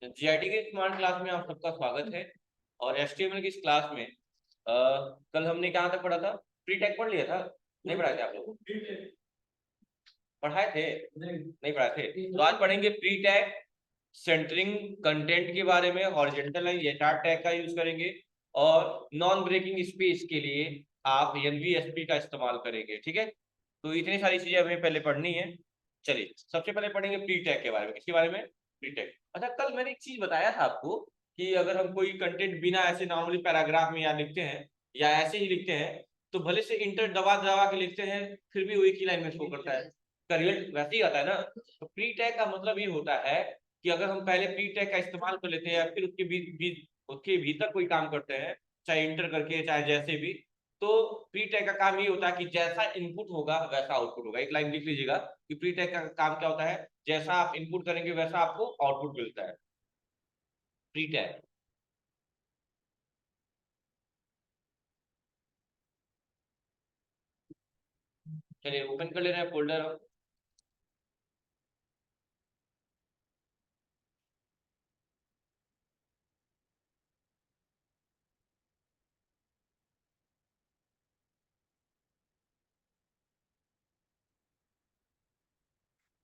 GIT के smart class में आप सबका स्वागत है। और एचटीएमएल की इस क्लास में कल हमने कहाँ तक पढ़ा था? प्री टैग पढ़ लिया था? नहीं पढ़ाए थे आप लोग? पढ़ाए थे? नहीं पढ़ाए थे तो आज पढ़ेंगे प्री टैग, सेंटरिंग, कंटेंट के बारे में, हॉरिजॉन्टल लाइन एचआर टैग का यूज करेंगे और नॉन ब्रेकिंग स्पेस के लिए आप एनवीएसपी का इस्तेमाल करेंगे। ठीक है, तो इतनी सारी चीजें हमें पहले पढ़नी है। चलिए सबसे पहले पढ़ेंगे प्री टैग के बारे में। किसके बारे में? Pre tag. अच्छा, कल मैंने एक चीज बताया था आपको कि अगर हम कोई कंटेंट बिना ऐसे नॉर्मली पैराग्राफ में या लिखते हैं या ऐसे ही लिखते हैं तो भले से इंटर दबा दबा के लिखते हैं फिर भी वो एक ही लाइन में शो करता है, का रिजल्ट वैसे ही आता है ना। तो प्री टैग का मतलब ये होता है कि अगर हम पहले प्री टैग का इस्तेमाल कर लेते हैं या फिर उसके भीतर कोई काम करते हैं, चाहे इंटर करके चाहे जैसे भी, तो प्री टैग का काम ये होता है कि जैसा इनपुट होगा वैसा आउटपुट होगा। एक लाइन लिख लीजिएगा कि प्री टैग का काम क्या होता है, जैसा आप इनपुट करेंगे वैसा आपको आउटपुट मिलता है। Pre tag. चलिए ओपन कर ले रहे हैं फोल्डर।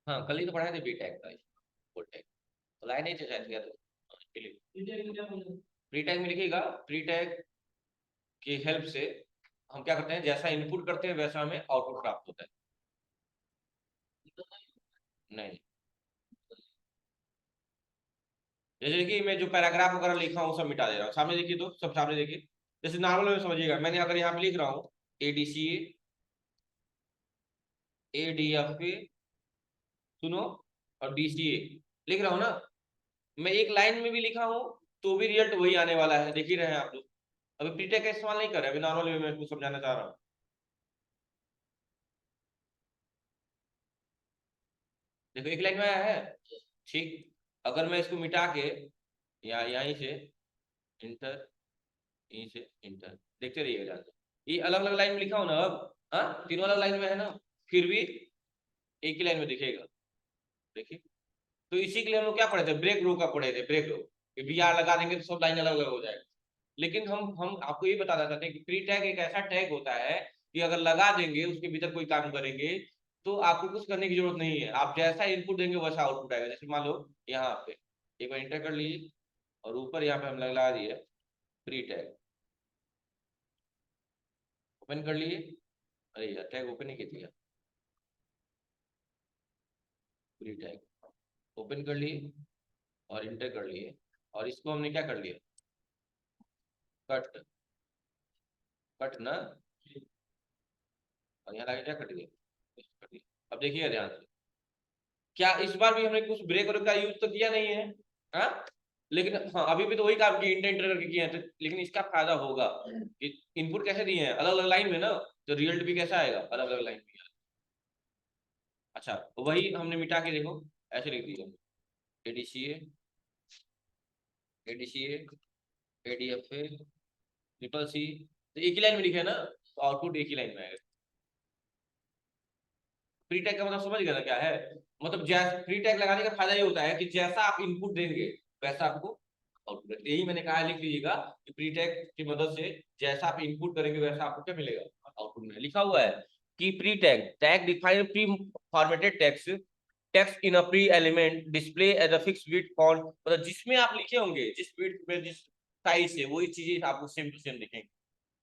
हाँ कल ही तो पढ़ाए थे बी टैग का, फुल टैग तो लाइन नहीं थे शायद किया तो प्री टैग में लिखिएगा। प्री टैग की हेल्प से हम क्या करते हैं, जैसा इनपुट करते हैं वैसा हमें आउटपुट प्राप्त होता है। नहीं, जैसे कि मैं जो पैराग्राफ वगैरह लिखा हूँ सब मिटा दे रहा हूँ। सामने देखिए, तो सब सामने देखिए। जैसे नॉर्मल में समझिएगा, मैंने अगर यहाँ पे लिख रहा हूँ एडीसीए, एडीएफए, सुनो, और डीसीए लिख रहा हूँ ना, मैं एक लाइन में भी लिखा हूँ तो भी रिजल्ट वही आने वाला है। देख ही रहे हैं आप लोग। अभी प्रीटेक का इस्तेमाल नहीं कर रहे, अभी नॉर्मल वे में मैं इसको समझाना चाह रहा हूँ। देखो एक लाइन में आया है। ठीक, अगर मैं इसको मिटा के या यहीं से इंटर, यहीं से इंटर, देखते रहिएगा ध्यान से। ये अलग अलग लाइन में लिखा हूं ना अब, हाँ तीनों अलग लाइन में है ना, फिर भी एक ही लाइन में दिखेगा। देखिए, तो इसी के लिए हम लोग क्या पढ़े थे, ब्रेक रो का पढ़े थे, ब्रेक रो। कि बी आर लगा देंगे तो सब लाइन अलग अलग हो जाएगा। लेकिन हम आपको ये बताना चाहते हैं कि प्री टैग एक ऐसा टैग होता है कि अगर लगा देंगे उसके भीतर कोई काम करेंगे तो आपको कुछ करने की जरूरत नहीं है। आप जैसा इनपुट देंगे वैसा आउटपुट आएगा। जैसे मान लो यहाँ पे एक बार इंटर कर लीजिए और ऊपर यहाँ पे हम लगा दिए प्री टैग, ओपन कर लिए। अरे यार टैग ओपन ही किया, प्री टैग ओपन कर लिए और इंटर कर लिए और इसको हमने क्या कर लिया, कट। कट ना, और यहाँ आगे क्या कट गया, कट गया। अब देखिए ध्यान से, क्या इस बार भी हमने कुछ ब्रेक वरेक का यूज तो किया नहीं है? हाँ, लेकिन हाँ अभी भी तो वही काम किए, इंटर करके किए हैं तो, लेकिन इसका फायदा होगा कि इनपुट कैसे दिए हैं अलग अलग लाइन में ना, तो रिजल्ट भी कैसा आएगा, अलग अलग लाइन में। अच्छा, तो वही हमने मिटा के देखो, ऐसे लिख दिया एडीसीए, एडीसीए, एडीएफए, ट्रिपल सी, तो एक ही लाइन में लिखे है ना, तो आउटपुट एक ही लाइन में आएगा। प्री टैग का मतलब समझ गया ना क्या है? मतलब जैसा प्री टैग लगाने का फायदा ये होता है कि जैसा आप इनपुट देंगे वैसा आपको आउटपुट, यही मैंने कहा, लिख लीजिएगा कि प्री टैग की मदद से जैसा आप इनपुट करेंगे वैसा आपको क्या मिलेगा, आउटपुट में लिखा हुआ है कि pre tag, tag define preformatted text, text in a pre element display as a fix width font, मतलब जिसमें आप लिखे होंगे जिस विड्थ में जिस साइज से वही चीजें आपको सेम टू सेम दिखेंगे।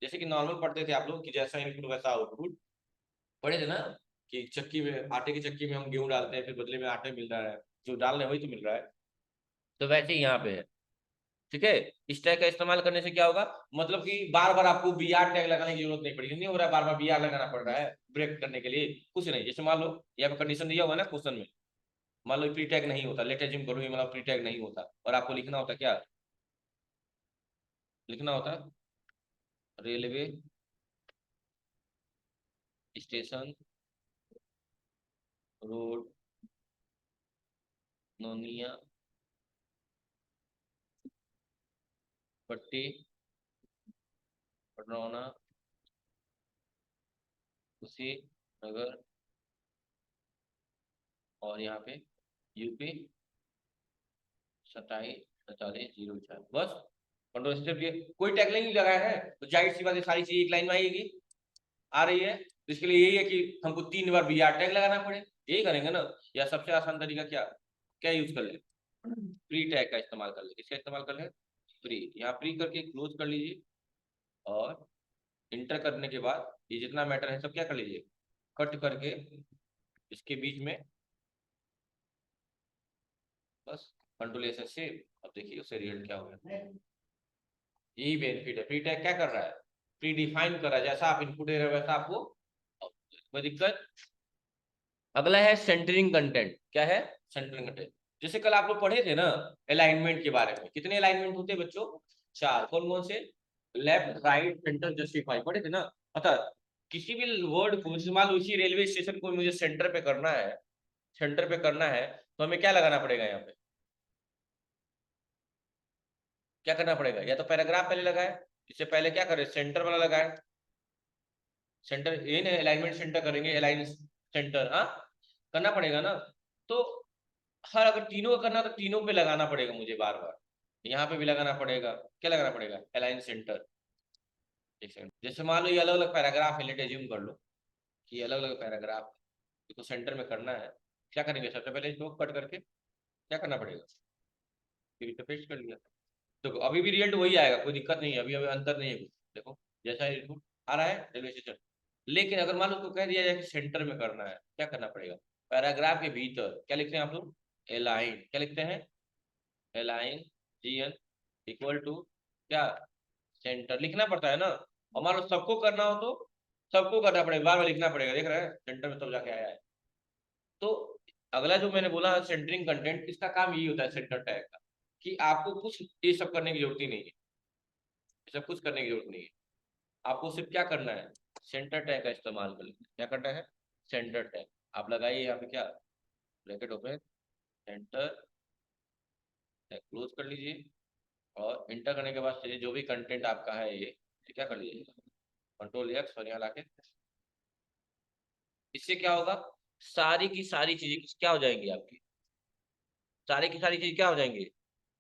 जैसे कि नॉर्मल पढ़ते थे आप लोग कि जैसा इनपुट वैसा आउटपुट, पढ़े थे ना कि चक्की में, आटे की चक्की में हम गेहूं डालते हैं फिर बदले में आटा मिल रहा है, जो डाल रहे हैं वही तो मिल रहा है। तो वैसे ही यहाँ पे है। ठीक है, इस टैग का इस्तेमाल करने से क्या होगा, मतलब कि बार बार आपको बी आर टैग लगाने की जरूरत नहीं पड़ेगी, नहीं हो रहा है बार बार बी आर लगाना पड़ रहा है ब्रेक करने के लिए, कुछ नहीं। जैसे मान लो यहाँ पे कंडीशन दिया हुआ है ना क्वेश्चन में, मान लो प्री टैग नहीं होता, लेट एज्यूम करो ये मतलब प्री टैग नहीं होता और आपको लिखना होता क्या, लिखना होता रेलवे स्टेशन रोड नोनिया पट्टी पटरौना कुशीनगर और यहाँ पे यूपी 27 44 04 बस कंट्रोल स्टेप दिए, कोई टैग नहीं लगाया है तो जाहिर सी बात है सारी चीजें एक लाइन में आएगी, आ रही है। तो इसके लिए यही है कि हमको 3 बार BR टैग लगाना पड़े, यही करेंगे ना। या सबसे आसान तरीका क्या क्या यूज कर ले, प्री टैग का इस्तेमाल कर ले। किसका इस्तेमाल कर ले, प्री। यहाँ प्री करके क्लोज कर लीजिए और इंटर करने के बाद ये जितना मैटर है सब क्या कर लीजिए, कट करके इसके बीच में बस कंट्रोल ऐसे सेव। अब देखिए उससे रिजल्ट क्या होगा। यही बेनिफिट है, प्री टैग क्या कर रहा है, प्री डिफाइन कर रहा है, जैसा आप इनपुट दे रहे हो वैसा आपको कोई दिक्कत। अगला है सेंटरिंग कंटेंट। क्या है, सेंटरिंग कंटेंट। जैसे कल आप लोग पढ़े थे ना अलाइनमेंट के बारे में, कितने अलाइनमेंट होते हैं बच्चों, 4। कौन कौन से, लेफ्ट राइट सेंटर जस्टिफाई, पढ़े थे ना। अतः किसी भी वर्ड को, मान लो इसी रेलवे स्टेशन को मुझे सेंटर पे करना है, सेंटर पे करना है तो हमें क्या लगाना पड़ेगा, यहाँ पे क्या करना पड़ेगा, या तो पैराग्राफ पहले लगाए, इससे पहले क्या करें सेंटर वाला लगाए, सेंटर ये ना अलाइनमेंट सेंटर करेंगे, अलाइन सेंटर, हाँ करना पड़ेगा ना। तो हर अगर तीनों का करना तो तीनों पे लगाना पड़ेगा मुझे बार बार, यहाँ पे भी लगाना पड़ेगा, क्या लगाना पड़ेगा, अलाइन सेंटर। एक सेकंड, जैसे मान लो ये अलग अलग पैराग्राफ है, लेट एज्यूम कर लो कि ये अलग अलग पैराग्राफ, इसको सेंटर में करना है। क्या करेंगे, सबसे पहले इसको कट करके क्या करना पड़ेगा, फिर इसे पेस्ट कर लिया। देखो अभी भी रिजल्ट वही आएगा, कोई दिक्कत नहीं है, अभी अभी अंतर नहीं है कुछ। देखो जैसा इनपुट आ रहा है रेलवे स्टेशन, लेकिन अगर मान लो उसको कह दिया जाए कि सेंटर में करना है, क्या करना पड़ेगा, पैराग्राफ के भीतर क्या लिखते हैं आप लोग, एलाइन, क्या लिखते हैं, एलाइन GN इक्वल टू क्या, सेंटर लिखना पड़ता है ना। और मान लो सबको करना हो तो सबको करना पड़ेगा, बार बार लिखना पड़ेगा, देख रहे हैं सेंटर में तब जाके आया है। तो अगला जो मैंने बोला सेंटरिंग कंटेंट, इसका काम यही होता है सेंटर टैग का, कि आपको कुछ ये सब करने की जरूरत ही नहीं है, ये सब कुछ करने की जरूरत नहीं है। आपको सिर्फ क्या करना है, सेंटर टैग का इस्तेमाल कर लेना। क्या करना है, सेंटर टैग आप लगाइए यहाँ पे, क्या bracket open, centre tag close कर लीजिए और इंटर करने के बाद जो भी कंटेंट आपका है ये क्या कर लीजिए, कंट्रोल X और यहाँ लाके, इससे क्या होगा, सारी की सारी चीजें क्या हो जाएंगी आपकी, सारी की सारी चीज क्या हो जाएंगी,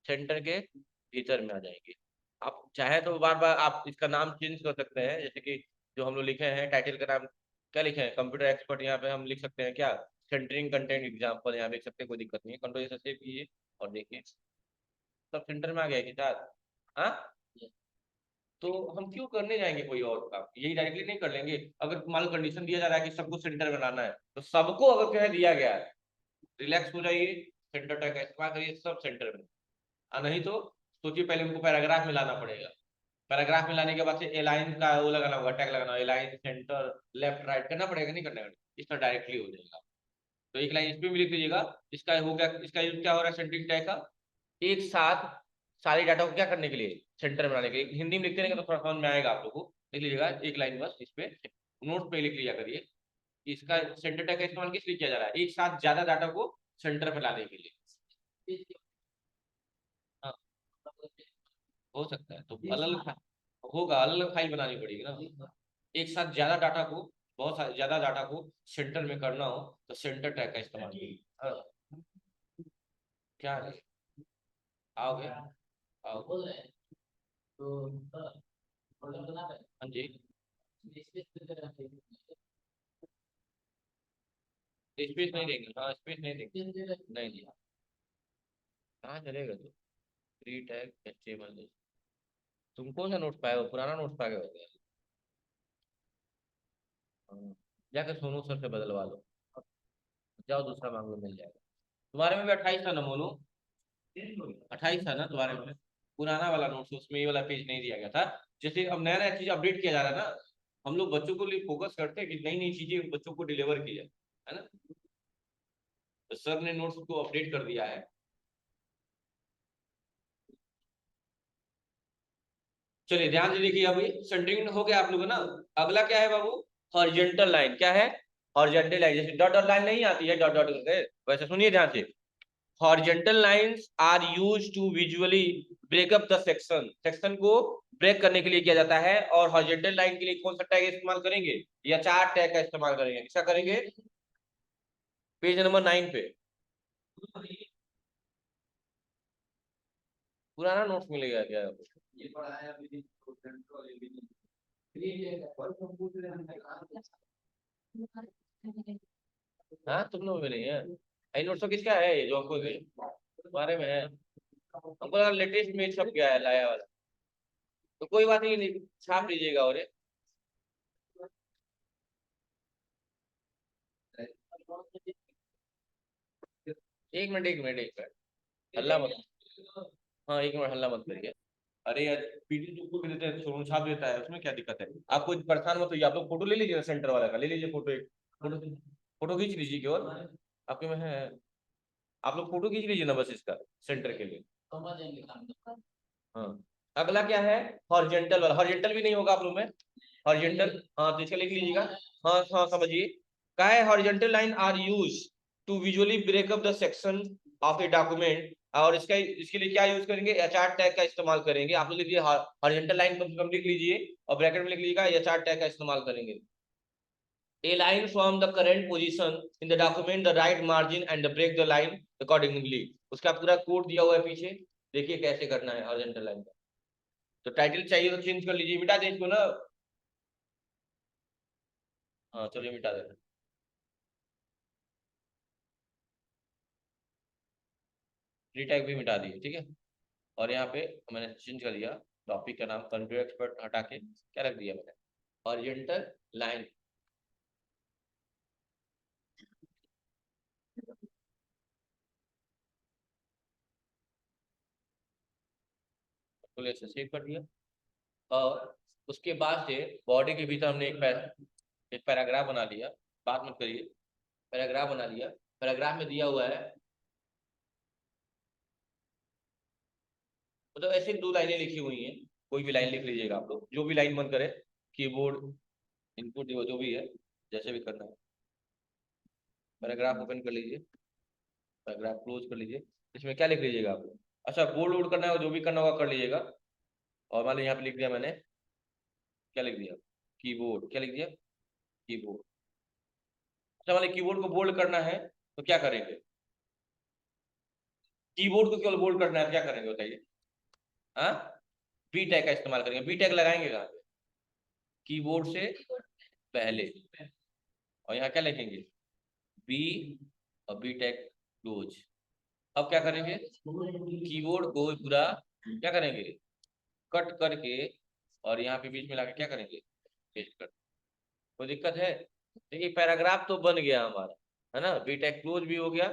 सेंटर के भीतर में आ जाएंगे। आप चाहे तो बार बार आप इसका नाम चेंज कर सकते हैं, जैसे कि जो हम लोग लिखे हैं टाइटल का नाम क्या लिखे हैं, कंप्यूटर एक्सपर्ट, यहाँ पे हम लिख सकते हैं क्या, सेंटरिंग कंटेंट एग्जांपल, यहाँ लिख सकते हैं, कोई दिक्कत नहीं है। कंट्रोल से सेव कीजिए और देखिए सब सेंटर में आ गया कि साथ, हाँ। तो हम क्यों करने जाएंगे कोई और काम, यही डायरेक्टली नहीं कर लेंगे। अगर मान लो कंडीशन दिया जा रहा है कि सबको सेंटर बनाना है, तो सबको अगर कह दिया गया है, रिलैक्स हो जाइए, सेंटर टैग का इस्तेमाल करिए, सब सेंटर में। नहीं तो सोचिए पहले उनको पैराग्राफ में लाना पड़ेगा, पैराग्राफ में लाने के बाद से एलाइन का वो लगाना होगा, टैग लगाना होगा, एलाइन सेंटर लेफ्ट राइट करना पड़ेगा, नहीं करना पड़ेगा, इस तरह डायरेक्टली हो जाएगा। तो एक लाइन इस पे भी लिख दीजिएगा, इसका हो गया, इसका यूज क्या हो रहा है सेंटरिंग टैग का, एक साथ सारे डाटा को क्या करने के लिए, सेंटर में लाने के लिए। हिंदी में लिखते रहेंगे तो थोड़ा समझ में आएगा आप लोगों को, लिख लीजिएगा एक लाइन बस इस पे, नोट पे लिख लिया करिए कि इसका सेंटर टैग का इस्तेमाल किस लिए किया जा रहा है, एक साथ ज्यादा डाटा को सेंटर पे लाने के लिए। हाँ हो सकता है, तो अलग अलग होगा, अलग अलग फाइल बनानी पड़ेगी ना। एक साथ ज्यादा डाटा को, बहुत ज्यादा डाटा को सेंटर में करना हो तो सेंटर टैग का इस्तेमाल कीजिए। हाँ, क्या है, आओगे आओ, हाँ जी, स्पेस नहीं देंगे, हाँ स्पेस नहीं देंगे, नहीं जी, कहाँ चलेगा तो, फ्री टैग HTML, तुम कौन सा नोट पाए हो, पुराना नोट पा गए हो क्या? हाँ, जाकर सोनू सर से बदलवा लो, जाओ दूसरा मांग लो, मिल जाएगा। तुम्हारे में भी 28 था ना मोनू, 28 था ना तुम्हारे में, पुराना वाला नोट्स, उसमें ये वाला पेज नहीं दिया गया था। जैसे अब नया नया चीज अपडेट किया जा रहा है ना, हम लोग बच्चों को लिए फोकस करते हैं कि नई नई चीजें बच्चों को डिलीवर की जाए, है ना। तो सर ने नोट्स को अपडेट कर दिया है। चलिए ध्यान से देखिए, अभी सेंटरिंग हो गया आप लोगों ना। अगला क्या है बाबू, हॉरिजॉन्टल लाइन। क्या है, हॉरिजॉन्टल लाइन, जैसे डॉट डॉट लाइन नहीं आती है डॉट डॉट करके, वैसे सुनिए ध्यान से, horizontal lines are used to visually break up the section, section को ब्रेक करने के लिए किया जाता है। और हॉरिजॉन्टल लाइन के लिए कौन सा टैग इस्तेमाल करेंगे, या 4 टैग का इस्तेमाल करेंगे, किसका करेंगे, पेज नंबर 9 पे। पुराना नोट्स मिलेगा क्या आपको? ये पढ़ा है अभी हाँ तुम लोग में नहीं है? ये नोट्स तो किसका है ये जो आपको बारे में है? हमको लगा लेटेस्ट में छप गया है लाया वाला। तो कोई बात नहीं, छाप लीजिएगा। और ये एक मिनट हल्ला मत। हाँ एक मिनट हल्ला मत करिए। अरे यार पीटी जो भी देते हैं सोनू छाप देता है, उसमें क्या दिक्कत है? आपको परेशान मत होइए, आप लोग फोटो ले लीजिए ना, सेंटर वाला का ले लीजिए फोटो। एक फोटो फोटो खींच लीजिए केवल आपके में है। आप लोग फोटो खींच लीजिए ना बस इसका, सेंटर के लिए। हाँ अगला क्या है? हॉरिजेंटल वाला। हॉरिजेंटल भी नहीं होगा आप लोग में? हॉरिजेंटल, हाँ तो इसका लिख लीजिएगा। हाँ हाँ समझिए। क्या है? Horizontal line are use to visually break up the section of a document. और इसके लिए क्या यूज करेंगे? एचआर टैग का इस्तेमाल करेंगे। आप लोग लिखिए हॉरिजेंटल लाइन कम से कम लिख लीजिए और ब्रैकेट में लिख लीजिएगा एचआर टैग का इस्तेमाल करेंगे। A line from the current position in the document the right margin and break the line accordingly। उसका पूरा कोड दिया हुआ है पीछे, देखिए कैसे करना है हॉरिजॉन्टल लाइन का। तो टाइटल चाहिए तो चेंज कर लीजिए, मिटा दें इसको ना। हाँ चलिए मिटा देना। फ्री टैग भी मिटा दिए, ठीक है। और यहाँ पे मैंने चेंज कर दिया, टॉपिक का नाम कंप्यूटर एक्सपर्ट हटा के क्या रख दिया मैंने? Horizontal line. तो सेव कर दिया। और उसके बाद से बॉडी के भीतर हमने एक पैराग्राफ बना लिया। बात मत करिए। पैराग्राफ बना लिया। पैराग्राफ में दिया हुआ है, मतलब ऐसे दो लाइनें लिखी हुई हैं। कोई भी लाइन लिख लीजिएगा आप लोग, जो भी लाइन मन करे। कीबोर्ड इनपुट जो भी है, जैसे भी करना है। पैराग्राफ ओपन कर लीजिए, पैराग्राफ क्लोज कर लीजिए। इसमें क्या लिख लीजिएगा आप लोग? अच्छा बोल्ड वोल्ड करना है, जो भी करना होगा कर लीजिएगा। और मान लीजिए यहाँ पे लिख दिया मैंने, क्या लिख दिया? कीबोर्ड। क्या लिख दिया? कीबोर्ड। अच्छा मान लीजिए कीबोर्ड को बोल्ड करना है तो क्या करेंगे? कीबोर्ड को केवल बोल्ड करना है, क्या करेंगे बताइए? हाँ बी टैग का इस्तेमाल करेंगे। बी टैग लगाएंगे कहाँ पे? कीबोर्ड से पहले। और यहाँ क्या लिखेंगे? बी और बी टैग क्लोज। अब क्या करेंगे? कीबोर्ड को पूरा क्या करेंगे? कट करके और यहाँ पे बीच में लाके क्या करेंगे? पेस्ट कर। कोई दिक्कत है? देखिए पैराग्राफ तो बन गया हमारा, है ना? बी टैग क्लोज भी हो गया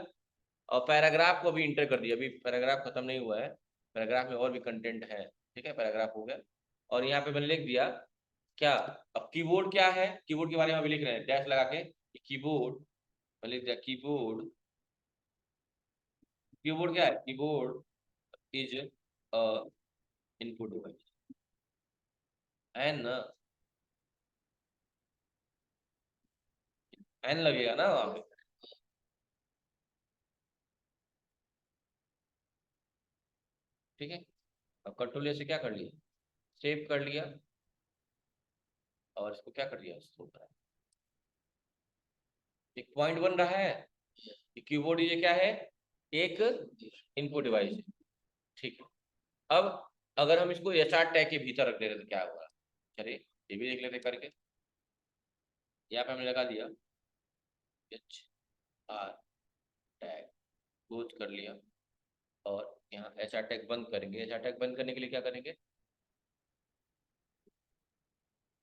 और पैराग्राफ को भी इंटर कर दिया। अभी पैराग्राफ खत्म नहीं हुआ है, पैराग्राफ में और भी कंटेंट है। ठीक है, पैराग्राफ हो गया। और यहाँ पे मैंने लिख दिया क्या? अब कीबोर्ड क्या है, कीबोर्ड के बारे में अभी लिख रहे हैं डैश लगा के। कीबोर्ड मैंने लिख दिया, कीबोर्ड। कीबोर्ड क्या है? कीबोर्ड इज इनपुट डिवाइस, है ना? एन लगेगा ना वहां पे। ठीक है। अब कंट्रोल से क्या कर लिया? सेव कर लिया। और इसको क्या कर दिया? इसको एक पॉइंट बन रहा है कि कीबोर्ड ये क्या है? एक इनपुट डिवाइस है। ठीक है। अब अगर हम इसको एच आर टैग के भीतर रख दे रहे तो क्या होगा? चलिए ये भी देख लेते करके। यहाँ पे हमने लगा दिया एच आर टैग, क्लोज कर लिया। और यहाँ एच आर टैग बंद करेंगे। एच आर टैग बंद करने के लिए क्या करेंगे?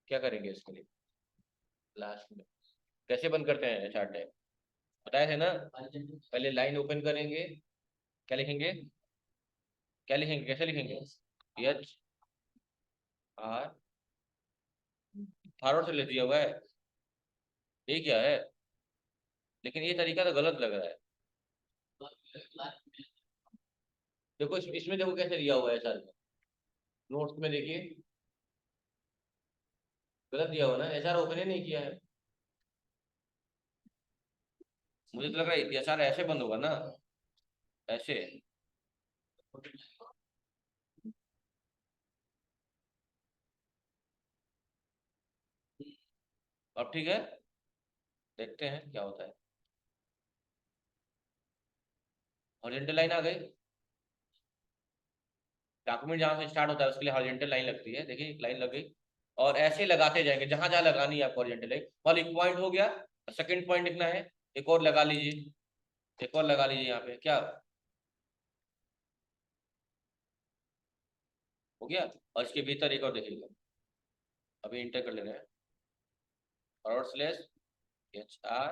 क्या करेंगे इसके लिए लास्ट में? कैसे बंद करते हैं एच आर टैग? बताए थे ना, पहले लाइन ओपन करेंगे। क्या लिखेंगे? क्या लिखेंगे? कैसे लिखेंगे? एच आर फॉरवर्ड से ले दिया हुआ है, ये क्या है? लेकिन ये तरीका तो गलत लग रहा है। देखो इसमें देखो कैसे दिया हुआ है सर, नोट्स में देखिए गलत दिया हुआ ना, एचआर ओपन ही नहीं किया है। मुझे तो लग रहा है एचआर ऐसे बंद होगा ना, ऐसे। अब ठीक है, देखते हैं क्या होता है। हॉरिजॉन्टल लाइन आ गई। डॉक्यूमेंट जहां से स्टार्ट होता है उसके लिए हॉरिजॉन्टल लाइन लगती है, देखिए एक लाइन लग गई, और ऐसे लगाते जाएंगे जहां जहां लगानी है आपको हॉरिजॉन्टल लाइन। और एक पॉइंट हो गया, सेकंड पॉइंट लिखना है, एक और लगा लीजिए, एक और लगा लीजिए यहाँ पे, क्या हो गया। और इसके भीतर एक और देखिएगा, अभी इंटर कर ले रहे हैं, फॉरवर्ड स्लैश HR,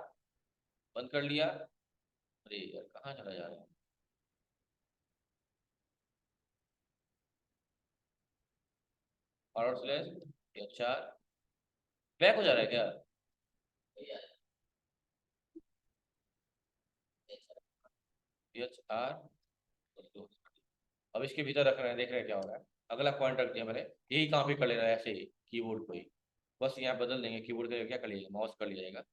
बंद कर लिया। अरे यार कहाँ चला जा रहा है, फॉरवर्ड स्लैश HR, बैक हो जा रहा है क्या? HR, अब इसके भीतर रख रहे हैं, देख रहे हैं क्या हो रहा है। अगला पॉइंट रख दिया मैंने, यही कहाँ पे कर लेना है, ऐसे ही कीबोर्ड को ही बस यहाँ बदल देंगे, कीबोर्ड के क्या कर लीजिए, माउस कर लीजिएगा।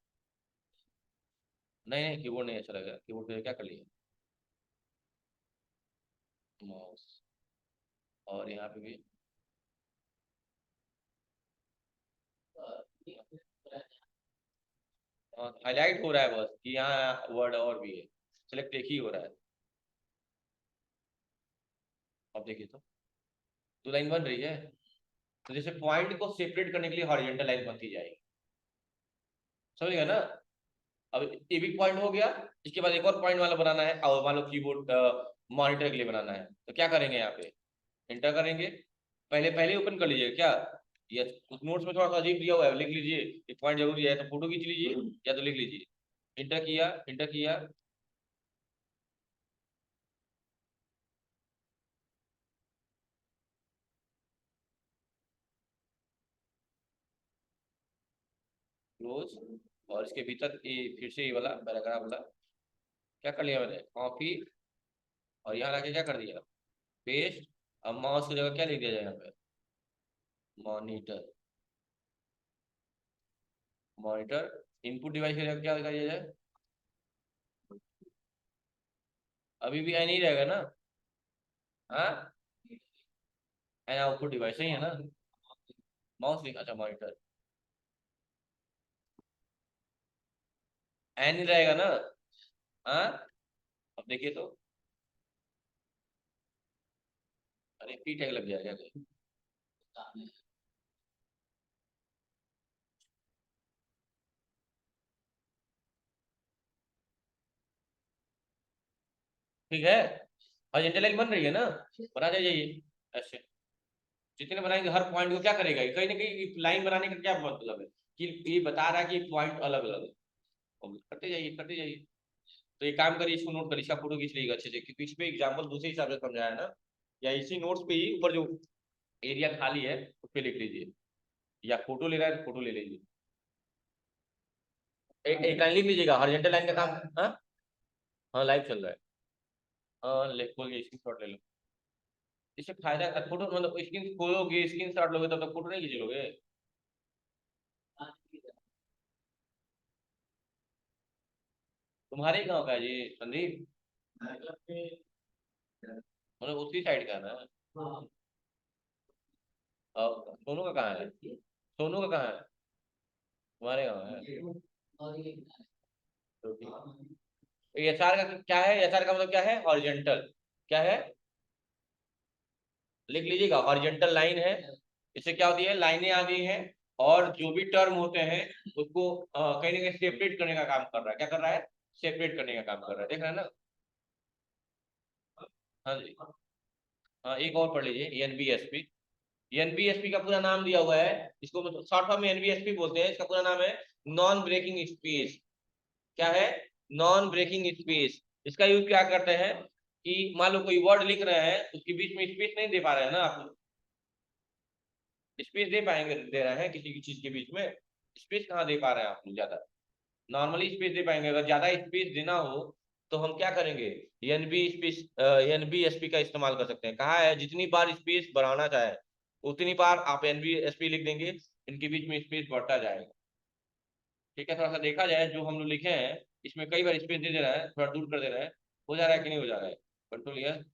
नहीं नहीं कीबोर्ड नहीं अच्छा लगेगा, कीबोर्ड पे क्या कर लीजिए, माउस, और यहाँ पे भी हाईलाइट हो रहा है बस कि यहाँ वर्ड और भी है, सिलेक्ट एक ही हो रहा है। अब देखिए तो लाइन बन रही है। तो जैसे पॉइंट को सेपरेट करने के लिए हॉरिजॉन्टल लाइन बनती जाएगी, समझ गया ना। अब ये भी पॉइंट हो गया, इसके बाद एक और पॉइंट वाला बनाना है, और मान लो कीबोर्ड मॉनिटर के लिए बनाना है, तो क्या करेंगे, यहाँ पे इंटर करेंगे, पहले पहले ओपन कर लीजिए क्या, ये उस नोट्स में थोड़ा सा अजीब दिया हुआ है, लिख लीजिए, एक पॉइंट जरूरी है, तो फोटो खींच लीजिए या तो लिख लीजिए। इंटर किया, इंटर किया, क्लोज, और इसके भीतर ये फिर से ये वाला पैराग्राफ वाला क्या कर लिया मैंने, कॉपी, और यहाँ लाके क्या कर दिया, पेस्ट। अब माउस की जगह क्या लिख दिया जाए यहाँ पे, मॉनिटर, मॉनिटर, इनपुट डिवाइस की जगह क्या लिखा दिया जाए, अभी भी नहीं रहेगा ना, हाँ एन आउटपुट डिवाइस ही है ना, माउस लिखा, अच्छा मॉनिटर, एन नहीं रहेगा ना, हाँ। अब देखिए तो, अरे पी टैग लग जाएगा क्या? ठीक है, और इंटेलेक्ट बन रही है ना, बना जाइए ऐसे, जितने बनाएंगे हर पॉइंट को क्या करेगा, कहीं ना कहीं लाइन बनाने का क्या मतलब है कि ये बता रहा है कि पॉइंट अलग अलग है, और करते जाइए करते जाइए। तो ये काम करिए, इसको नोट करिए, इसका फोटो खींच लीजिएगा अच्छे से, क्योंकि इस पे एग्जाम्पल दूसरे हिसाब से समझाया है ना, या इसी नोट्स पे ही ऊपर जो एरिया खाली है उस पे लिख लीजिए, या फोटो ले रहा है तो फोटो ले लीजिए, एक लाइन लिख लीजिएगा, हॉरिजॉन्टल लाइन का काम, हाँ हाँ लाइव चल रहा है, हाँ ले खोल के स्क्रीन शॉट ले लो, इससे फायदा, फोटो मतलब स्क्रीन खोलोगे स्क्रीन शॉट लोगे तब तक फोटो नहीं खींचोगे। तुम्हारे गांव का है जी संदीप, मतलब उसी साइड का है ना। और सोनू का कहाँ है, सोनू का कहाँ है, तुम्हारे गाँव है, तो ठीक। एचआर का क्या है, एचआर का मतलब क्या है, हॉरिजॉन्टल, क्या है, लिख लीजिएगा, हॉरिजॉन्टल लाइन है, इससे क्या होती है, लाइनें आ गई हैं, और जो भी टर्म होते हैं उसको कहीं ना कहीं सेपरेट करने का काम कर रहा है, क्या कर रहा है, सेपरेट करने का काम कर रहा है, देख रहे हैं ना। हाँ जी, हाँ एक और पढ़ लीजिए, एनबीएसपी, एनबीएसपी का पूरा नाम दिया हुआ है, इसको शॉर्ट फॉर्म में एनबीएसपी बोलते हैं, इसका पूरा नाम है नॉन ब्रेकिंग स्पेस, क्या है, नॉन ब्रेकिंग स्पेस। इसका यूज क्या करते हैं कि मान लो कोई वर्ड लिख रहे हैं, उसके बीच में स्पेस नहीं दे पा रहे हैं ना आप, स्पेस दे पाएंगे, दे रहे हैं किसी की चीज के बीच में, स्पेस कहाँ दे पा रहे हैं आप ज्यादा, नॉर्मली स्पेस दे पाएंगे, अगर ज्यादा स्पेस देना हो तो हम क्या करेंगे, एनबी स्पेस, एनबीएसपी का इस्तेमाल कर सकते हैं, कहा है जितनी बार स्पेस बढ़ाना चाहे उतनी बार आप एनबीएसपी लिख देंगे, इनके बीच में स्पेस बढ़ता जाएगा। ठीक है, थोड़ा सा देखा जाए, जो हम लोग लिखे हैं इसमें कई बार स्पेस दे रहा है, थोड़ा दूर कर दे रहा है, हो जा रहा है कि नहीं हो जा रहा है, कंट्रोल यस,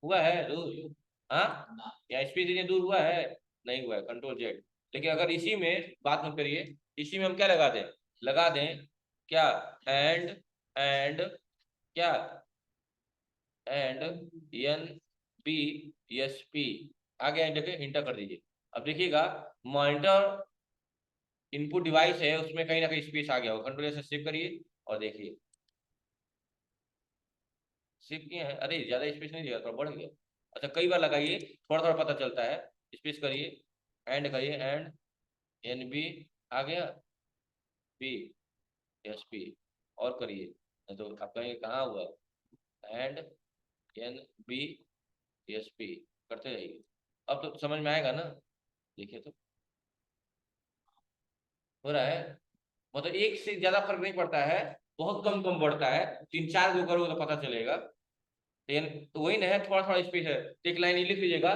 हुआ है दूर, हाँ या स्पेस इतनी दूर हुआ है, नहीं हुआ है, कंट्रोल जेड। लेकिन अगर इसी में बात हम करिए, इसी में हम क्या लगा दें, लगा दें क्या, एंड क्या, and N B S P आगे देखिए इंटर कर दीजिए। अब देखिएगा मॉनिटर इनपुट डिवाइस है उसमें कहीं ना कहीं स्पेस आ गया हो, कंट्रोल से सेव करिए और देखिए सेव किए हैं। अरे ज्यादा स्पेस नहीं दिया, थोड़ा बढ़ गया। अच्छा कई बार लगाइए, थोड़ा थोड़ा पता चलता है। स्पेस करिए, एंड करिए, एंड एन बी आ गया, बी एस पी और करिए, नहीं तो आप कहेंगे कहाँ हुआ। And N B S P करते रहिए। अब तो समझ में आएगा ना। देखिए तो हो रहा है, मतलब एक से ज्यादा फर्क नहीं पड़ता है, बहुत कम कम बढ़ता है। तीन चार गो करोगे तो पता चलेगा। लेकिन तो वही ना है, थोड़ा थोड़ा स्पेस है। तो एक लाइन ये लिख लीजिएगा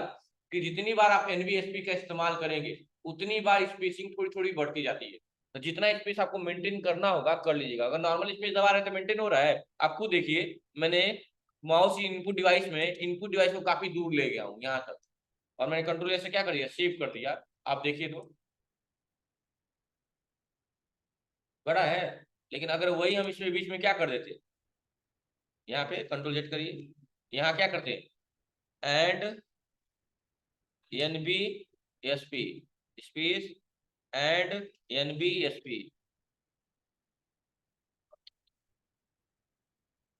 कि जितनी बार आप एनवीएसपी का इस्तेमाल करेंगे उतनी बार स्पेसिंग थोड़ी थोड़ी बढ़ती जाती है। तो जितना स्पेस आपको मेंटेन करना होगा कर लीजिएगा। अगर नॉर्मल स्पेस दबा रहे तो मेंटेन हो रहा है। आप खुद देखिए, मैंने माउस इनपुट डिवाइस को काफी दूर ले गया हूँ यहाँ तक, और मैंने कंट्रोल से क्या कर दिया, सेव कर दिया। आप देखिए तो बड़ा है। लेकिन अगर वही हम इसमें बीच में क्या कर देते, यहाँ पे कंट्रोल जेड करिए, यहाँ क्या करते and N B S P space and N B S P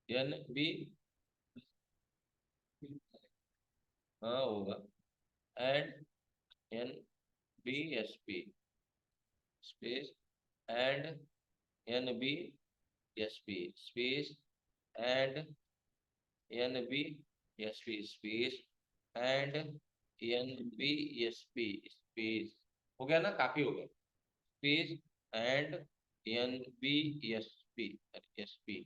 N B, हाँ होगा, and N B S P space and N B S P space and N B S P space and N B S P space. हो गया ना, काफी हो गया। Space and N B S P S P.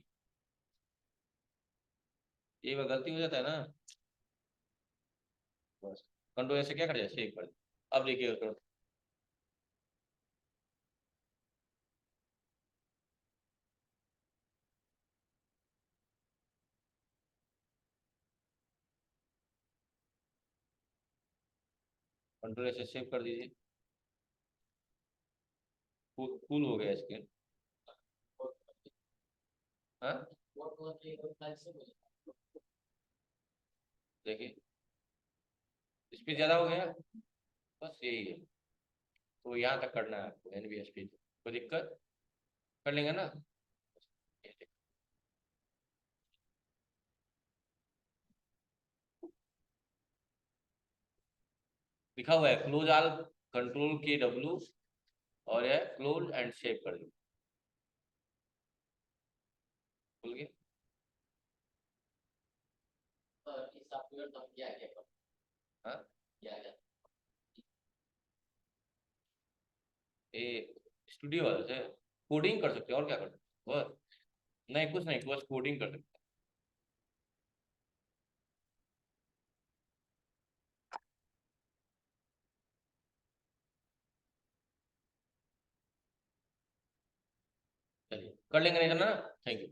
ये बार गलती हो जाता है ना, बस कंट्रोल से क्या कर दिया, सेव कर दिया। अब देखिए कंट्रोल से सेव कर दीजिए। कूल हो गया स्क्रीन। हाँ देखिए स्पीड ज्यादा हो गया, बस यही है। तो यहाँ तक करना है आपको एनवीएसपी, कोई दिक्कत, कर लेंगे ना। लिखा हुआ है क्लोज ऑल, कंट्रोल के डब्ल्यू, और यह क्लोज एंड सेव कर दो। खुल गया। हाँ ये स्टूडियो वाले से कोडिंग कर सकते हो, और क्या कर सकते हो बस। नहीं कुछ नहीं, बस कोडिंग कर सकते हो। चलिए कर लेंगे, नहीं करना ना। Thank you.